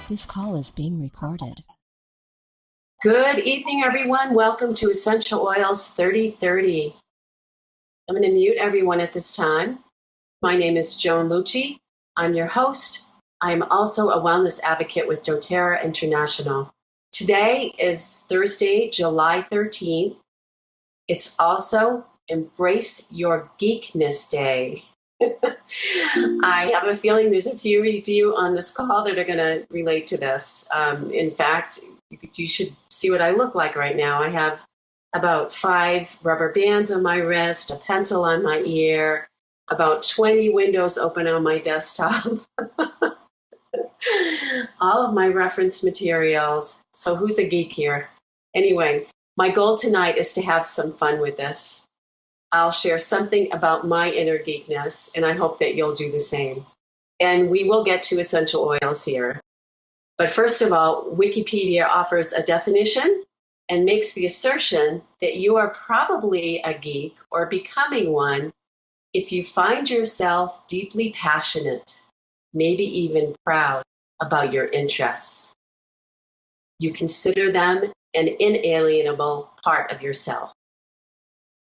This call is being recorded. Good evening, everyone. Welcome to Essential Oils 3030. I'm going to mute everyone at this time. My name is Joan Lucci. I'm your host. I'm also a wellness advocate with doTERRA International. Today is Thursday, July 13th. It's also Embrace Your Geekness Day. I have a feeling there's a few of you on this call that are going to relate to this. In fact, you should see what I look like right now. I have about 5 rubber bands on my wrist, a pencil on my ear, about 20 windows open on my desktop, all of my reference materials. So who's a geek here? Anyway, my goal tonight is to have some fun with this. I'll share something about my inner geekness, and I hope that you'll do the same. And we will get to essential oils here. But first of all, Wikipedia offers a definition and makes the assertion that you are probably a geek or becoming one if you find yourself deeply passionate, maybe even proud about your interests. You consider them an inalienable part of yourself.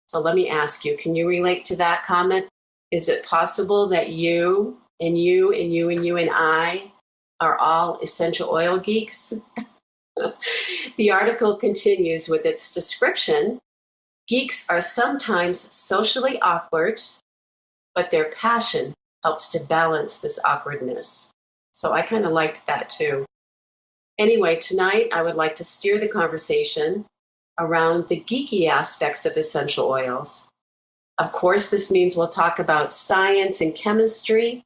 So let me ask you, can you relate to that comment? Is it possible that you and you and you and you and I are all essential oil geeks? The article continues with its description. Geeks are sometimes socially awkward, but their passion helps to balance this awkwardness. So I kind of liked that too. Anyway, tonight I would like to steer the conversation around the geeky aspects of essential oils. Of course, this means we'll talk about science and chemistry,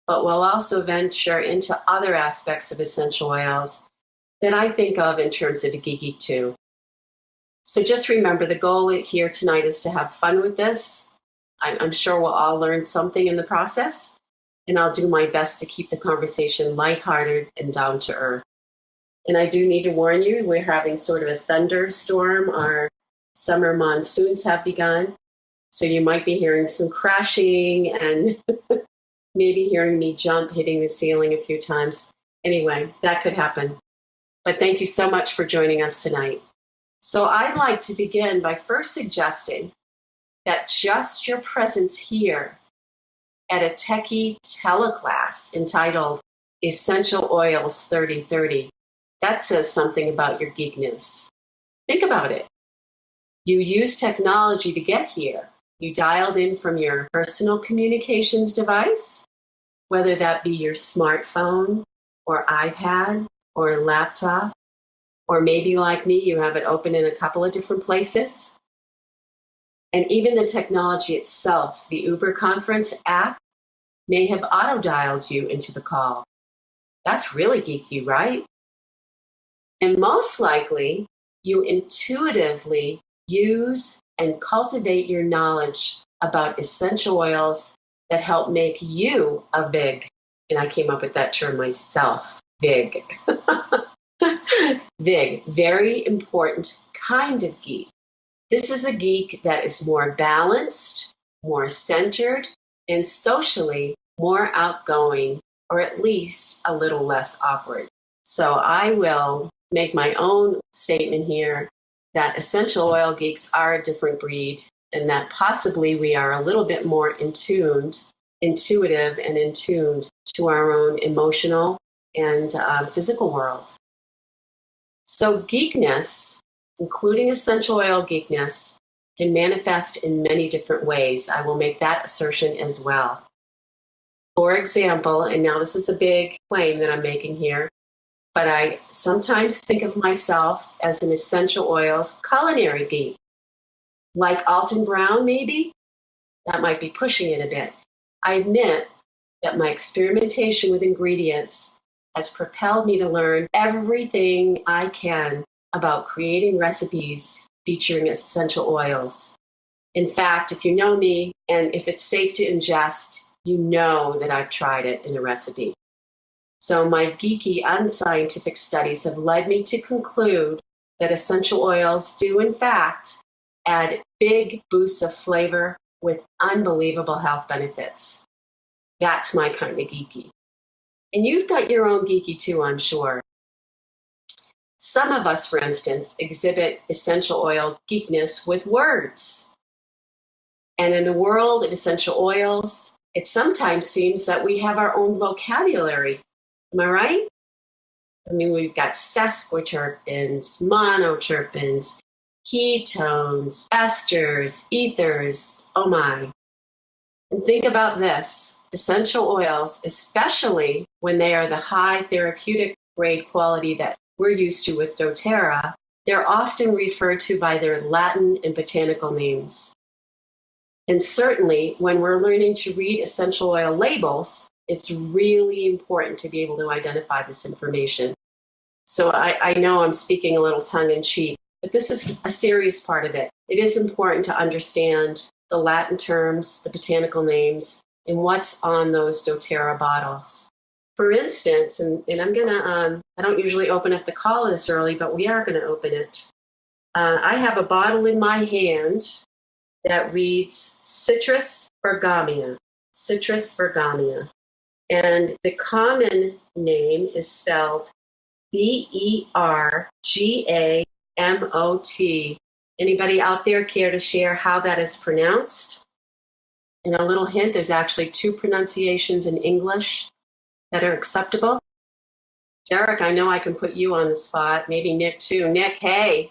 but we'll also venture into other aspects of essential oils that I think of in terms of geeky too. So just remember, the goal here tonight is to have fun with this. I'm sure we'll all learn something in the process, and I'll do my best to keep the conversation lighthearted and down to earth. And I do need to warn you, we're having sort of a thunderstorm. Our summer monsoons have begun. So you might be hearing some crashing and maybe hearing me jump, hitting the ceiling a few times. Anyway, that could happen. But thank you so much for joining us tonight. So I'd like to begin by first suggesting that just your presence here at a techie teleclass entitled Essential Oils 3030, that says something about your geekness. Think about it. You used technology to get here. You dialed in from your personal communications device, whether that be your smartphone or iPad or laptop, or maybe like me, you have it open in a couple of different places. And even the technology itself, the uberconference app, may have auto-dialed you into the call. That's really geeky, right? And most likely, you intuitively use and cultivate your knowledge about essential oils that help make you a VIG. And I came up with that term myself, VIG. VIG, very important kind of geek. This is a geek that is more balanced, more centered, and socially more outgoing, or at least a little less awkward. So I will make my own statement here that essential oil geeks are a different breed, and that possibly we are a little bit more intuitive and in tune to our own emotional and physical world. So geekness, including essential oil geekness, can manifest in many different ways. I will make that assertion as well. For example, and now this is a big claim that I'm making here, but I sometimes think of myself as an essential oils culinary geek. Like Alton Brown, maybe? That might be pushing it a bit. I admit that my experimentation with ingredients has propelled me to learn everything I can about creating recipes featuring essential oils. In fact, if you know me, and if it's safe to ingest, you know that I've tried it in a recipe. So my geeky, unscientific studies have led me to conclude that essential oils do, in fact, add big boosts of flavor with unbelievable health benefits. That's my kind of geeky. And you've got your own geeky too, I'm sure. Some of us, for instance, exhibit essential oil geekness with words. And in the world of essential oils, it sometimes seems that we have our own vocabulary. Am I right? I mean, we've got sesquiterpenes, monoterpenes, ketones, esters, ethers. Oh my. And think about this. Essential oils, especially when they are the high therapeutic grade quality that we're used to with doTERRA, they're often referred to by their Latin and botanical names. And certainly, when we're learning to read essential oil labels, it's really important to be able to identify this information. So I know I'm speaking a little tongue-in-cheek, but this is a serious part of it. It is important to understand the Latin terms, the botanical names, and what's on those doTERRA bottles. For instance, and I'm going to, I don't usually open up the call this early, but we are going to open it. I have a bottle in my hand that reads Citrus Bergamia. Citrus Bergamia. And the common name is spelled Bergamot. Anybody out there care to share how that is pronounced? And a little hint, there's actually 2 pronunciations in English that are acceptable. Derek, I know I can put you on the spot. Maybe Nick too. Nick, hey.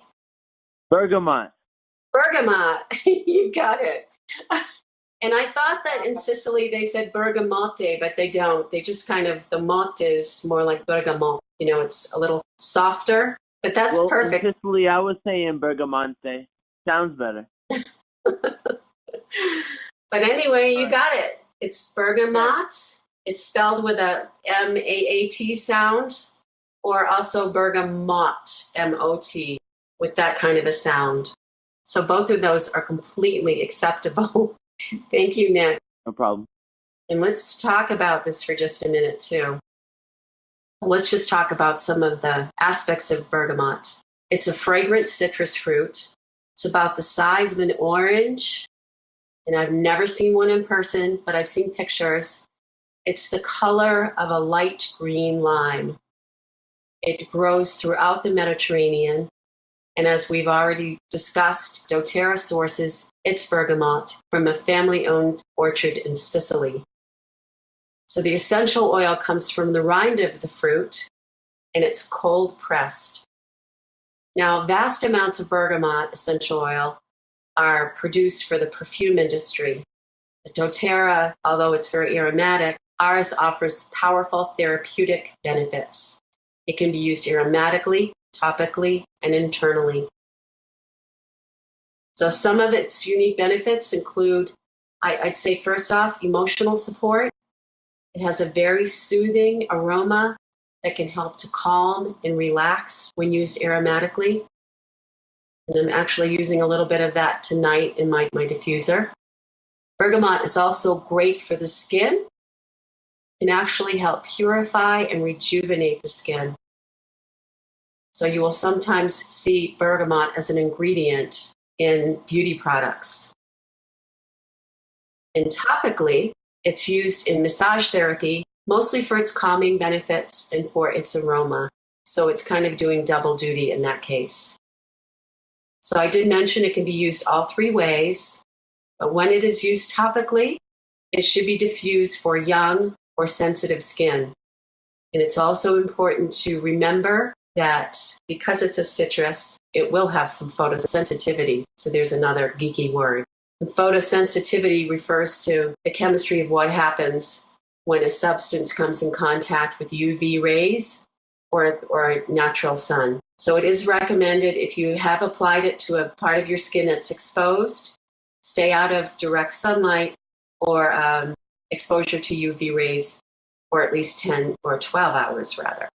Bergamot. Bergamot. You got it. And I thought that in Sicily they said bergamote, but they don't. They just kind of, the mot is more like bergamot. You know, it's a little softer, but that's perfect. In Sicily, I was saying bergamonte. Sounds better. But anyway, you got it. It's bergamot. It's spelled with a M-A-A-T sound, or also bergamot, M-O-T, with that kind of a sound. So both of those are completely acceptable. Thank you, Nick. No problem. And let's talk about this for just a minute, too. Let's just talk about some of the aspects of bergamot. It's a fragrant citrus fruit. It's about the size of an orange. And I've never seen one in person, but I've seen pictures. It's the color of a light green lime. It grows throughout the Mediterranean. And as we've already discussed, doTERRA sources its bergamot from a family-owned orchard in Sicily. So the essential oil comes from the rind of the fruit, and it's cold pressed. Now, vast amounts of bergamot essential oil are produced for the perfume industry. The doTERRA, although it's very aromatic, ours offers powerful therapeutic benefits. It can be used aromatically, topically, and internally. So some of its unique benefits include, I'd say first off, emotional support. It has a very soothing aroma that can help to calm and relax when used aromatically. And I'm actually using a little bit of that tonight in my diffuser. Bergamot is also great for the skin. It can actually help purify and rejuvenate the skin. So you will sometimes see bergamot as an ingredient in beauty products. And topically, it's used in massage therapy, mostly for its calming benefits and for its aroma. So it's kind of doing double duty in that case. So I did mention it can be used all 3 ways, but when it is used topically, it should be diffused for young or sensitive skin. And it's also important to remember that because it's a citrus, it will have some photosensitivity. So there's another geeky word. And photosensitivity refers to the chemistry of what happens when a substance comes in contact with UV rays or natural sun. So it is recommended if you have applied it to a part of your skin that's exposed, stay out of direct sunlight or exposure to UV rays for at least 10 or 12 hours rather.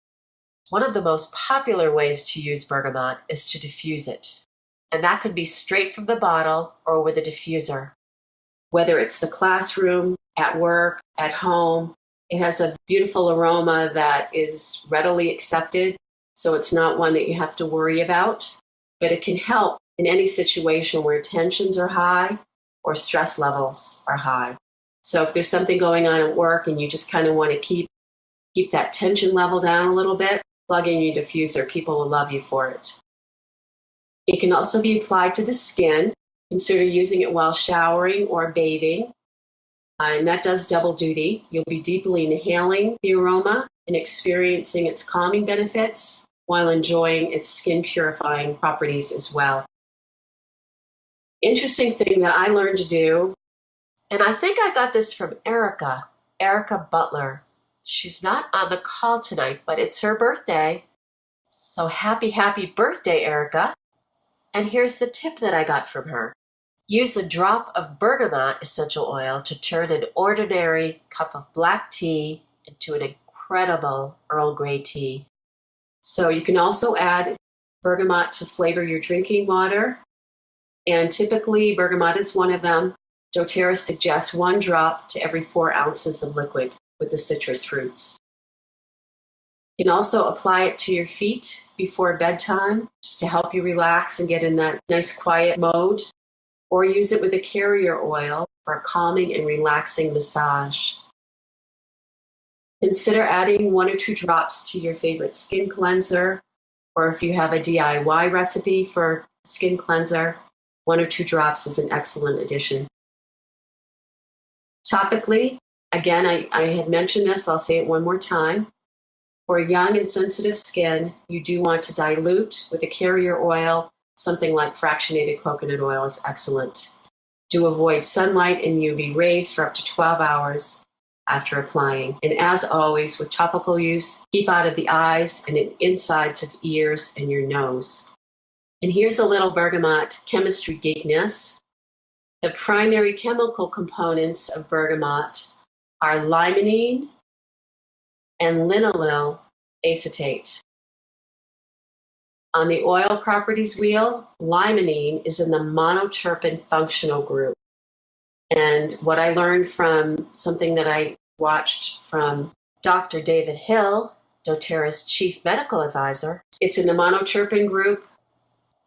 One of the most popular ways to use bergamot is to diffuse it. And that could be straight from the bottle or with a diffuser. Whether it's the classroom, at work, at home, it has a beautiful aroma that is readily accepted. So it's not one that you have to worry about, but it can help in any situation where tensions are high or stress levels are high. So if there's something going on at work and you just kind of want to keep keep that tension level down a little bit, plug in your diffuser. People will love you for it. It can also be applied to the skin. Consider using it while showering or bathing. And that does double duty. You'll be deeply inhaling the aroma and experiencing its calming benefits while enjoying its skin purifying properties as well. Interesting thing that I learned to do, and I think I got this from Erica Butler. She's not on the call tonight, but it's her birthday. So happy birthday, Erica. And here's the tip that I got from her. Use a drop of bergamot essential oil to turn an ordinary cup of black tea into an incredible Earl Grey tea. So you can also add bergamot to flavor your drinking water. And typically, bergamot is one of them. doTERRA suggests 1 drop to every 4 ounces of liquid with the citrus fruits. You can also apply it to your feet before bedtime, just to help you relax and get in that nice quiet mode. Or use it with a carrier oil for a calming and relaxing massage. Consider adding 1 or 2 drops to your favorite skin cleanser, or if you have a DIY recipe for skin cleanser, 1 or 2 drops is an excellent addition. Topically, again, I had mentioned this, I'll say it one more time. For young and sensitive skin, you do want to dilute with a carrier oil. Something like fractionated coconut oil is excellent. Do avoid sunlight and UV rays for up to 12 hours after applying. And as always, with topical use, keep out of the eyes and the insides of ears and your nose. And here's a little bergamot chemistry geekness. The primary chemical components of bergamot are limonene and linalool acetate. On the oil properties wheel, limonene is in the monoterpene functional group. And what I learned from something that I watched from Dr. David Hill, doTERRA's chief medical advisor, it's in the monoterpene group,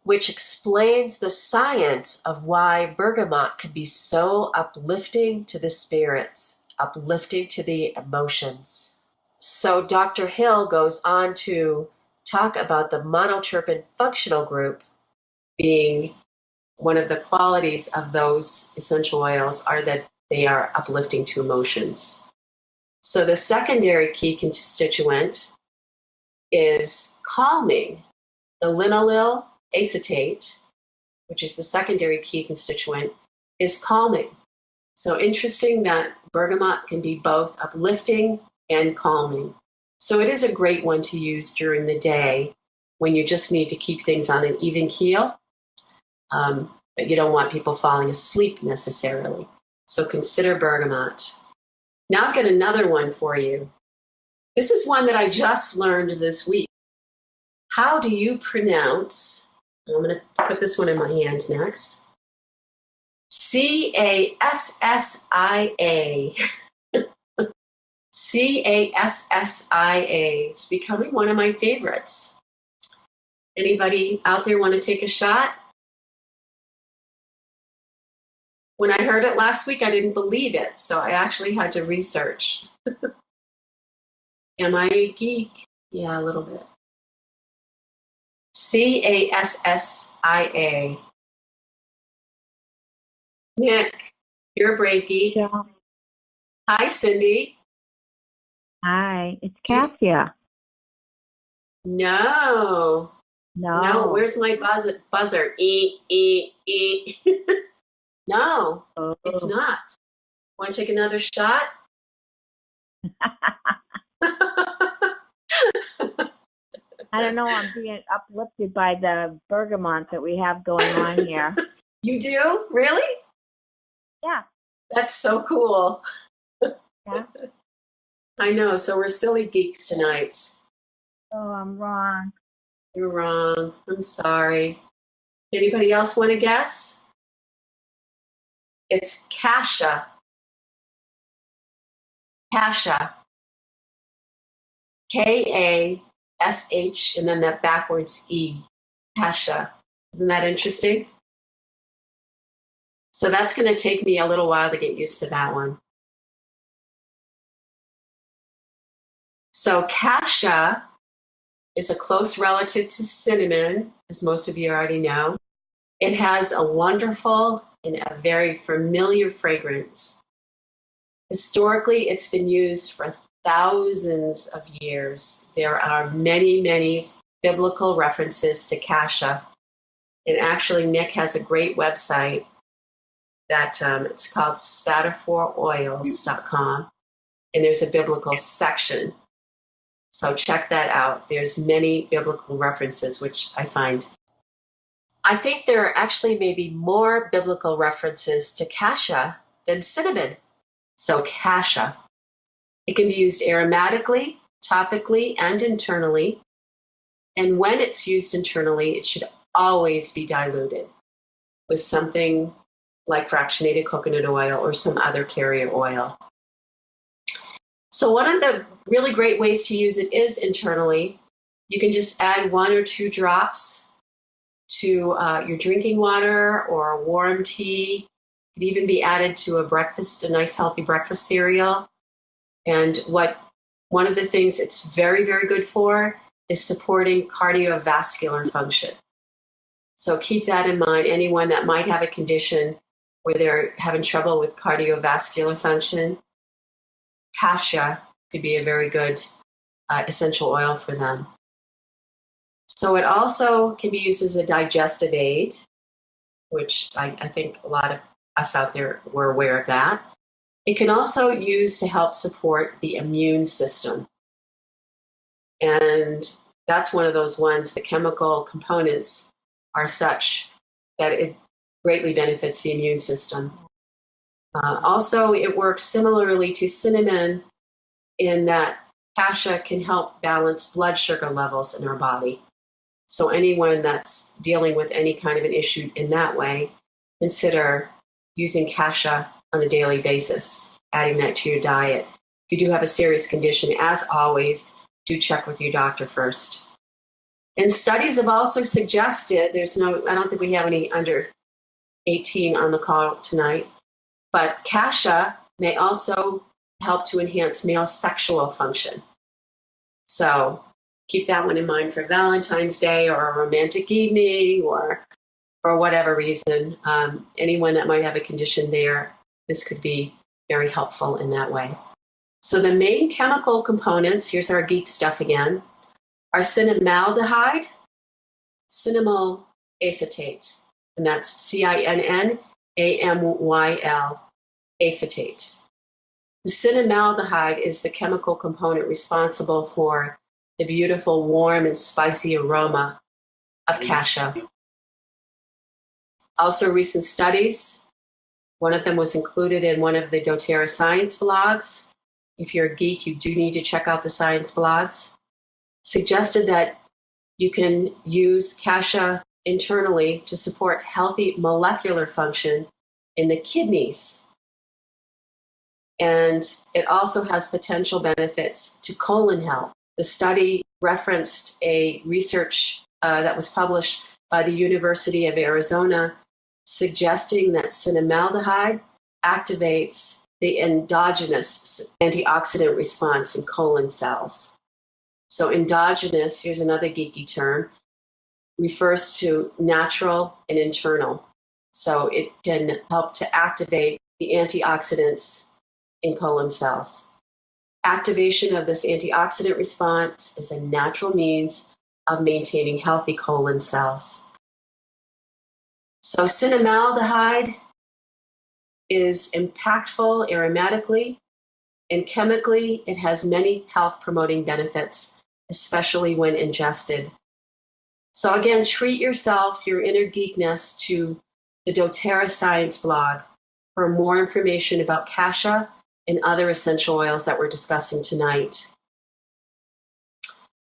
which explains the science of why bergamot can be so uplifting to the spirits, uplifting to the emotions. So Dr. Hill goes on to talk about the monoterpene functional group being one of the qualities of those essential oils are that they are uplifting to emotions. So the secondary key constituent is calming. The linalool acetate, which is the secondary key constituent, is calming. So interesting that bergamot can be both uplifting and calming. So it is a great one to use during the day when you just need to keep things on an even keel, but you don't want people falling asleep necessarily. So consider bergamot. Now I've got another one for you. This is one that I just learned this week. How do you pronounce, I'm going to put this one in my hand next, Cassia. Cassia. It's becoming one of my favorites. Anybody out there want to take a shot? When I heard it last week, I didn't believe it, so I actually had to research. Am I a geek? Yeah, a little bit. Cassia. Nick, you're a brave geek. Yeah. Hi, Cindy. Hi, it's Cassia. No. No. Where's my buzzer? No, It's not. Want to take another shot? I don't know. I'm being uplifted by the bergamot that we have going on here. You do? Really? Yeah. That's so cool. Yeah. I know. So we're silly geeks tonight. Oh, I'm wrong. You're wrong. I'm sorry. Anybody else want to guess? It's Cassia. Cassia. Kash and then that backwards E. Cassia. Isn't that interesting? So that's going to take me a little while to get used to that one. So cassia is a close relative to cinnamon, as most of you already know. It has a wonderful and a very familiar fragrance. Historically, it's been used for thousands of years. There are many, many biblical references to cassia. And actually, Nick has a great website that it's called spatterforoils.com. And there's a biblical section. So check that out. There's many biblical references, which I find. I think there are actually maybe more biblical references to cassia than cinnamon. So cassia. It can be used aromatically, topically, and internally. And when it's used internally, it should always be diluted with something like fractionated coconut oil or some other carrier oil. So one of the really great ways to use it is internally. You can just add 1 or 2 drops to your drinking water or a warm tea. It could even be added to a nice healthy breakfast cereal. And one of the things it's very, very good for is supporting cardiovascular function. So keep that in mind. Anyone that might have a condition where they're having trouble with cardiovascular function, cassia could be a very good essential oil for them. So it also can be used as a digestive aid, which I think a lot of us out there were aware of that. It can also use to help support the immune system. And that's one of those ones, the chemical components are such that it greatly benefits the immune system. Also, it works similarly to cinnamon in that cassia can help balance blood sugar levels in our body. So anyone that's dealing with any kind of an issue in that way, consider using cassia on a daily basis, adding that to your diet. If you do have a serious condition, as always, do check with your doctor first. And studies have also suggested, I don't think we have any under 18 on the call tonight, but cassia may also help to enhance male sexual function. So keep that one in mind for Valentine's Day or a romantic evening or for whatever reason. Anyone that might have a condition there, this could be very helpful in that way. So the main chemical components, here's our geek stuff again, are cinnamaldehyde, cinnamyl acetate, and that's CINNAMYL acetate. The cinnamaldehyde is the chemical component responsible for the beautiful, warm, and spicy aroma of cassia. Also, recent studies, one of them was included in one of the doTERRA science blogs. If you're a geek, you do need to check out the science blogs. Suggested that you can use cassia internally to support healthy molecular function in the kidneys. And it also has potential benefits to colon health. The study referenced a research that was published by the University of Arizona suggesting that cinnamaldehyde activates the endogenous antioxidant response in colon cells. So endogenous, here's another geeky term, refers to natural and internal. So it can help to activate the antioxidants in colon cells. Activation of this antioxidant response is a natural means of maintaining healthy colon cells. So cinnamaldehyde is impactful aromatically, and chemically it has many health-promoting benefits, especially when ingested. So again, treat yourself, your inner geekness, to the doTERRA Science blog for more information about cassia and other essential oils that we're discussing tonight.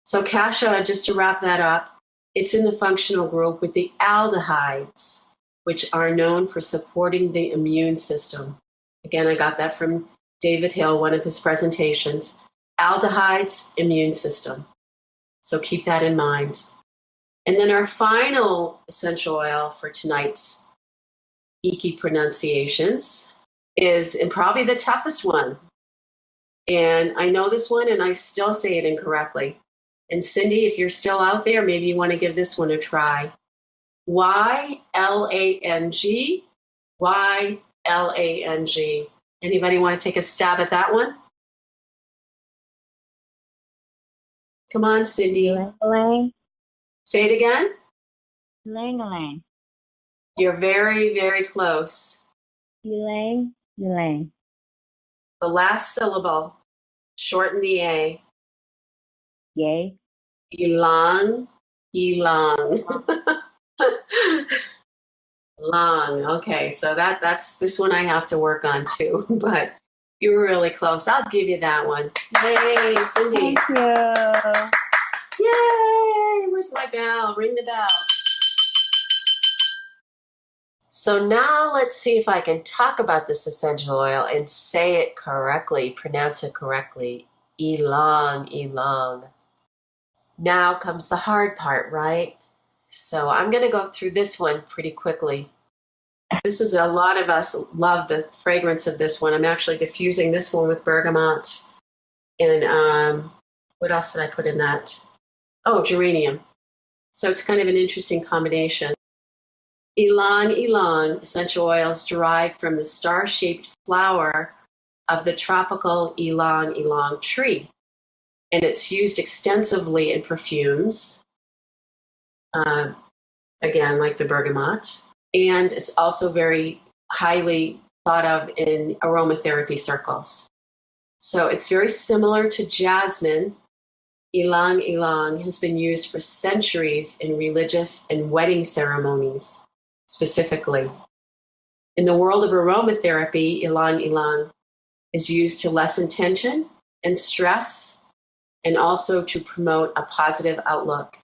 So cassia, just to wrap that up, it's in the functional group with the aldehydes, which are known for supporting the immune system. Again, I got that from David Hill, one of his presentations. Aldehydes, immune system. So keep that in mind. And then our final essential oil for tonight's geeky pronunciations is, and probably the toughest one, And I know this one and I still say it incorrectly. And Cindy, if you're still out there, maybe you want to give this one a try. Ylang, Ylang. Anybody want to take a stab at that one? Come on, Cindy. Ylang Ylang. Say it again. Ylang Ylang. You're very, very close. Ylang Ylang. The last syllable, shorten the A. Yay. Ylang, Ylang. Long. Okay, so that's this one I have to work on too, but you were really close. I'll give you that one. Yay, Cindy. Thank you. Yay! Where's my bell? Ring the bell. So now let's see if I can talk about this essential oil and say it correctly, pronounce it correctly. Ylang Ylang. Now comes the hard part, right? So I'm going to go through this one pretty quickly. This is a lot of us love the fragrance of this one. I'm actually diffusing this one with bergamot. And what else did I put in that? Oh, geranium. So it's kind of an interesting combination. Ylang Ylang essential oils derived from the star-shaped flower of the tropical Ylang Ylang tree. And it's used extensively in perfumes. Again, like the bergamot. And it's also very highly thought of in aromatherapy circles. So it's very similar to jasmine. Ylang Ylang has been used for centuries in religious and wedding ceremonies, specifically. In the world of aromatherapy, Ylang Ylang is used to lessen tension and stress, and also to promote a positive outlook.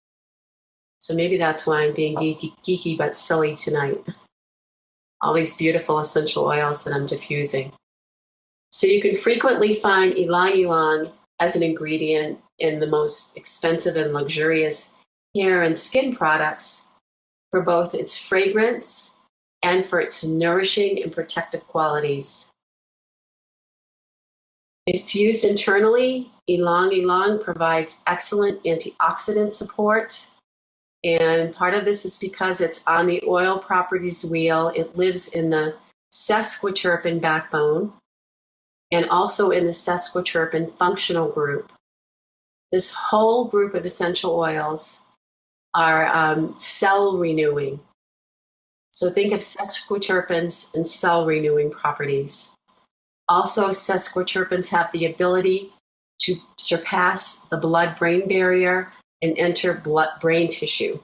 So maybe that's why I'm being geeky but silly tonight. All these beautiful essential oils that I'm diffusing. So you can frequently find Ylang Ylang as an ingredient in the most expensive and luxurious hair and skin products for both its fragrance and for its nourishing and protective qualities. If used internally, Ylang Ylang provides excellent antioxidant support. And part of this is because it's on the oil properties wheel. It lives in the sesquiterpene backbone and also in the sesquiterpene functional group. This whole group of essential oils are cell renewing. So think of sesquiterpenes and cell renewing properties. Also, sesquiterpenes have the ability to surpass the blood-brain barrier and enter brain tissue.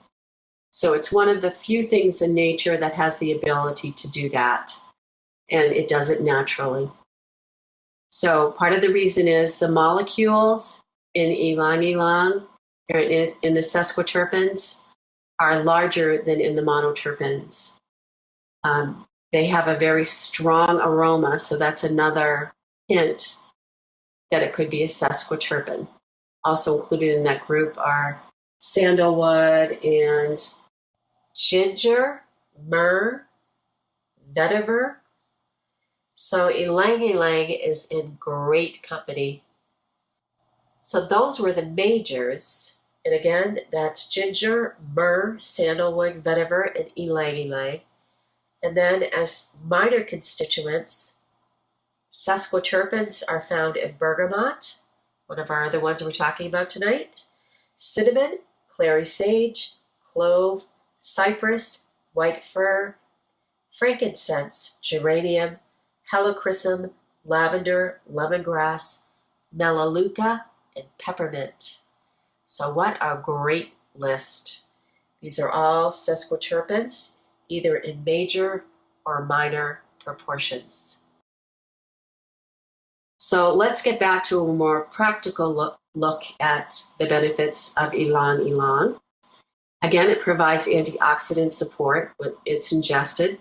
So it's one of the few things in nature that has the ability to do that, and it does it naturally. So part of the reason is the molecules in Ylang Ylang, or in the sesquiterpenes, are larger than in the monoterpenes. They have a very strong aroma, so that's another hint that it could be a sesquiterpene. Also included in that group are sandalwood and ginger, myrrh, vetiver. So Ylang Ylang is in great company. So those were the majors. And again, that's ginger, myrrh, sandalwood, vetiver, and Ylang Ylang. And then as minor constituents, sesquiterpenes are found in bergamot, one of our other ones we're talking about tonight, cinnamon, clary sage, clove, cypress, white fir, frankincense, geranium, helichrysum, lavender, lemongrass, melaleuca, and peppermint. So what a great list. These are all sesquiterpenes, either in major or minor proportions. So let's get back to a more practical look at the benefits of Ylang Ylang. Again, it provides antioxidant support when it's ingested.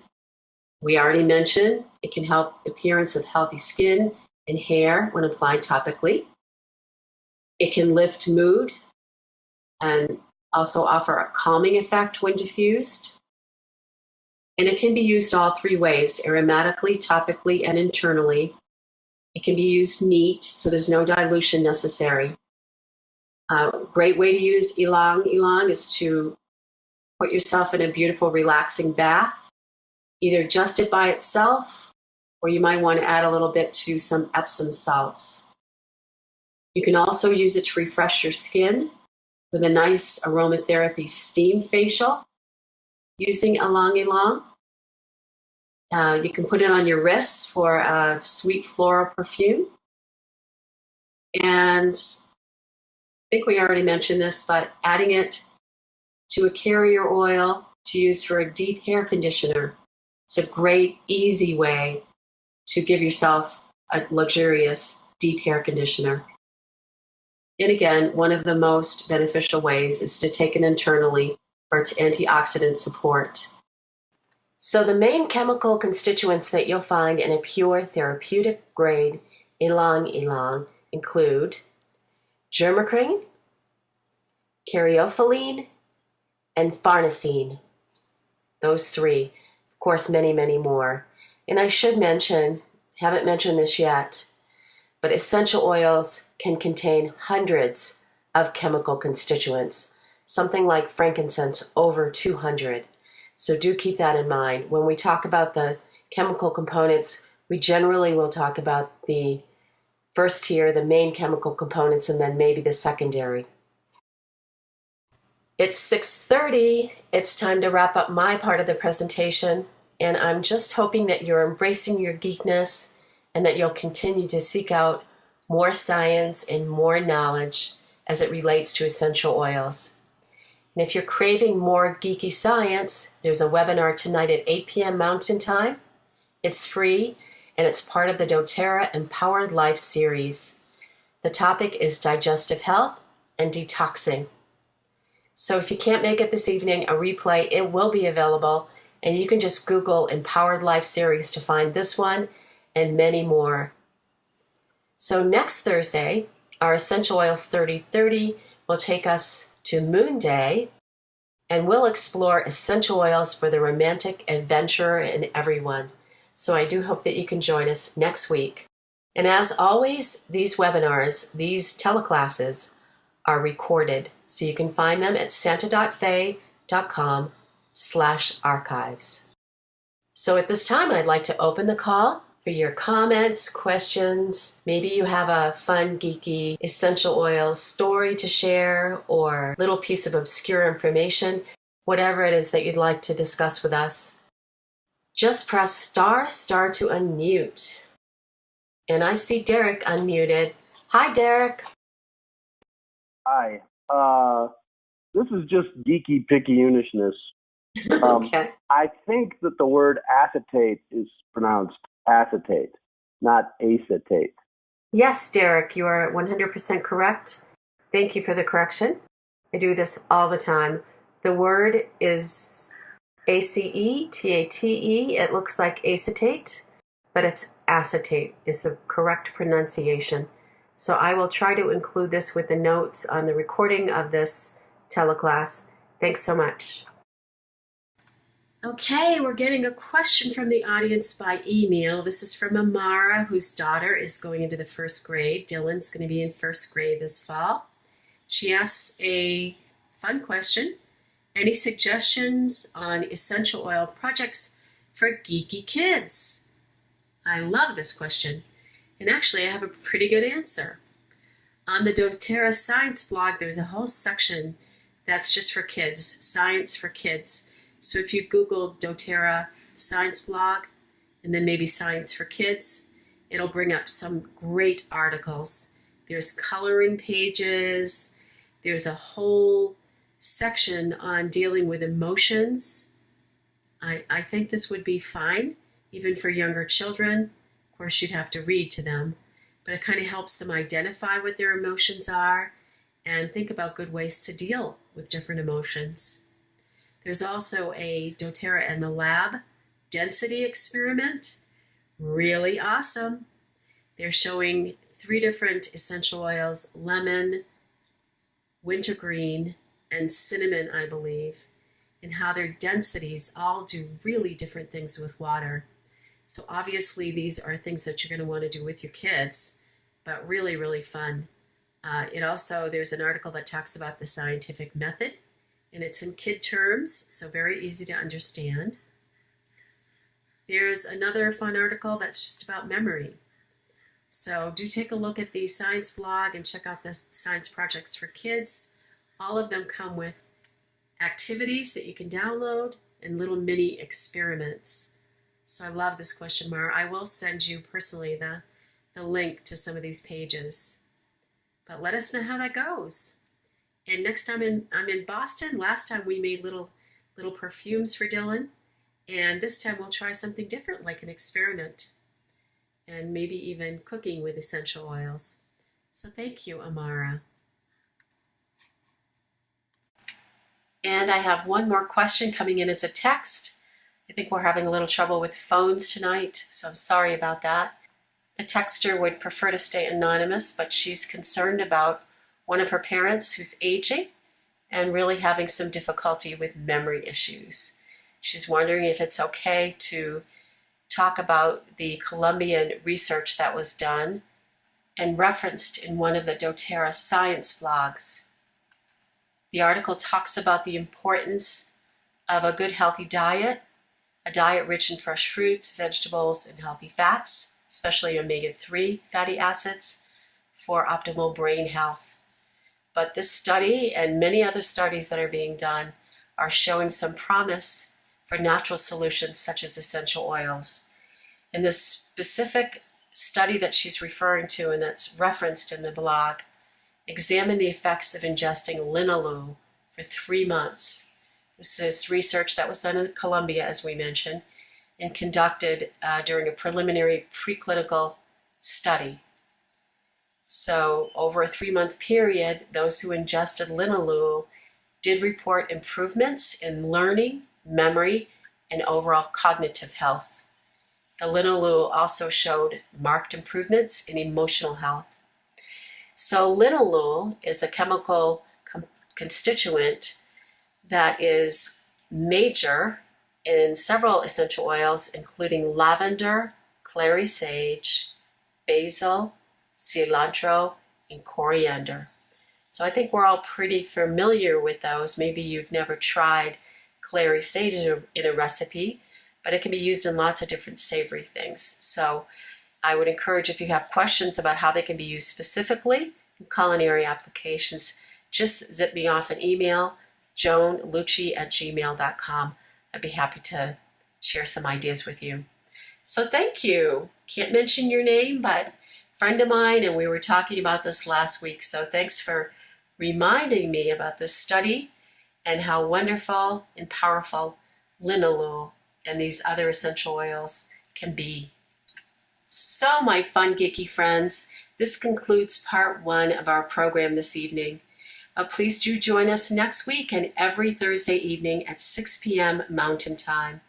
We already mentioned it can help the appearance of healthy skin and hair when applied topically. It can lift mood and also offer a calming effect when diffused. And it can be used all three ways, aromatically, topically, and internally. It can be used neat, so there's no dilution necessary. A great way to use Ylang Ylang is to put yourself in a beautiful, relaxing bath, either just it by itself, or you might want to add a little bit to some Epsom salts. You can also use it to refresh your skin with a nice aromatherapy steam facial using Ylang Ylang. You can put it on your wrists for a sweet floral perfume. And I think we already mentioned this, but adding it to a carrier oil to use for a deep hair conditioner. It's a great, easy way to give yourself a luxurious deep hair conditioner. And again, one of the most beneficial ways is to take it internally for its antioxidant support. So the main chemical constituents that you'll find in a pure therapeutic grade Ylang Ylang include germacrine, caryophyllene, and farnesene. Those three. Of course, many, many more. And I should mention, haven't mentioned this yet, but essential oils can contain hundreds of chemical constituents, something like frankincense, over 200. So do keep that in mind. When we talk about the chemical components, we generally will talk about the first tier, the main chemical components, and then maybe the secondary. It's 6:30. It's time to wrap up my part of the presentation, and I'm just hoping that you're embracing your geekness and that you'll continue to seek out more science and more knowledge as it relates to essential oils. And if you're craving more geeky science, there's a webinar tonight at 8 p.m. Mountain Time. It's free, and it's part of the doTERRA Empowered Life series. The topic is digestive health and detoxing. So if you can't make it this evening, a replay, it will be available, and you can just Google Empowered Life series to find this one and many more. So next Thursday, our Essential Oils 3030 will take us to Moon Day, and we'll explore essential oils for the romantic adventurer and everyone. So I do hope that you can join us next week. And as always, these webinars, these teleclasses, are recorded, so you can find them at santa.fe.com/archives. So at this time, I'd like to open the call for your comments, questions. Maybe you have a fun, geeky, essential oils story to share or little piece of obscure information, whatever it is that you'd like to discuss with us. Just press star to unmute. And I see Derek unmuted. Hi, Derek. Hi. This is just geeky picky-unishness. Okay. I think that the word acetate is pronounced acetate, not acetate. Yes, Derek, you are 100% correct. Thank you for the correction. I do this all the time. The word is acetate. It looks like acetate, but it's acetate is the correct pronunciation. So I will try to include this with the notes on the recording of this teleclass. Thanks so much. Okay, we're getting a question from the audience by email. This is from Amara, whose daughter is going into the first grade. Dylan's going to be in first grade this fall. She asks a fun question. Any suggestions on essential oil projects for geeky kids? I love this question. And actually, I have a pretty good answer. On the doTERRA Science blog, there's a whole section that's just for kids, science for kids. So if you Google doTERRA Science blog and then maybe Science for Kids, it'll bring up some great articles. There's coloring pages. There's a whole section on dealing with emotions. I think this would be fine, even for younger children. Of course, you'd have to read to them, but it kind of helps them identify what their emotions are and think about good ways to deal with different emotions. There's also a doTERRA and the Lab density experiment. Really awesome. They're showing 3 different essential oils, lemon, wintergreen, and cinnamon, I believe, and how their densities all do really different things with water. So obviously these are things that you're going to want to do with your kids, but really, really fun. There's an article that talks about the scientific method, and it's in kid terms, so very easy to understand. There's another fun article that's just about memory. So do take a look at the science blog and check out the science projects for kids. All of them come with activities that you can download and little mini experiments. So I love this question, Mara. I will send you personally the link to some of these pages. But let us know how that goes. And next time I'm in Boston. Last time we made little perfumes for Dylan. And this time we'll try something different, like an experiment. And maybe even cooking with essential oils. So thank you, Amara. And I have one more question coming in as a text. I think we're having a little trouble with phones tonight, so I'm sorry about that. The texter would prefer to stay anonymous, but she's concerned about one of her parents who's aging and really having some difficulty with memory issues. She's wondering if it's okay to talk about the Colombian research that was done and referenced in one of the doTERRA science blogs. The article talks about the importance of a good healthy diet, a diet rich in fresh fruits, vegetables, and healthy fats, especially omega-3 fatty acids, for optimal brain health. But this study and many other studies that are being done are showing some promise for natural solutions such as essential oils. And this specific study that she's referring to and that's referenced in the blog examined the effects of ingesting linalool for 3 months. This is research that was done in Colombia, as we mentioned, and conducted during a preliminary preclinical study. So over a 3-month period, those who ingested linalool did report improvements in learning, memory, and overall cognitive health. The linalool also showed marked improvements in emotional health. So linalool is a chemical constituent that is major in several essential oils, including lavender, clary sage, basil, cilantro, and coriander. So I think we're all pretty familiar with those. Maybe you've never tried clary sage in a recipe, but it can be used in lots of different savory things. So I would encourage, if you have questions about how they can be used specifically in culinary applications, just zip me off an email, joanlucci@gmail.com. I'd be happy to share some ideas with you. So thank you. Can't mention your name, but friend of mine, and we were talking about this last week. So thanks for reminding me about this study and how wonderful and powerful linalool and these other essential oils can be. So my fun geeky friends, this concludes part 1 of our program this evening. Please do join us next week and every Thursday evening at 6 p.m. Mountain Time.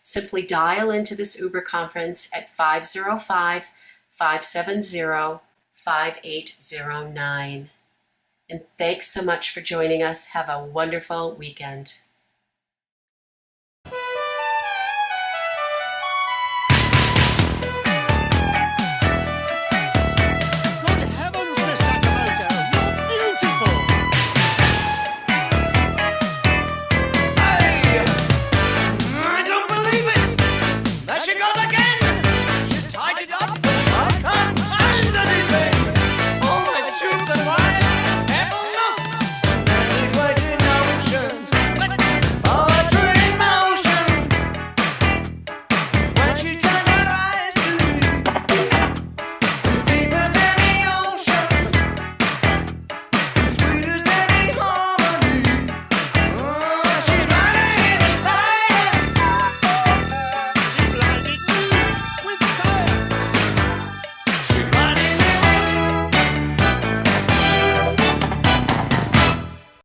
Simply dial into this Uber conference at 505-570-5809. And thanks so much for joining us. Have a wonderful weekend.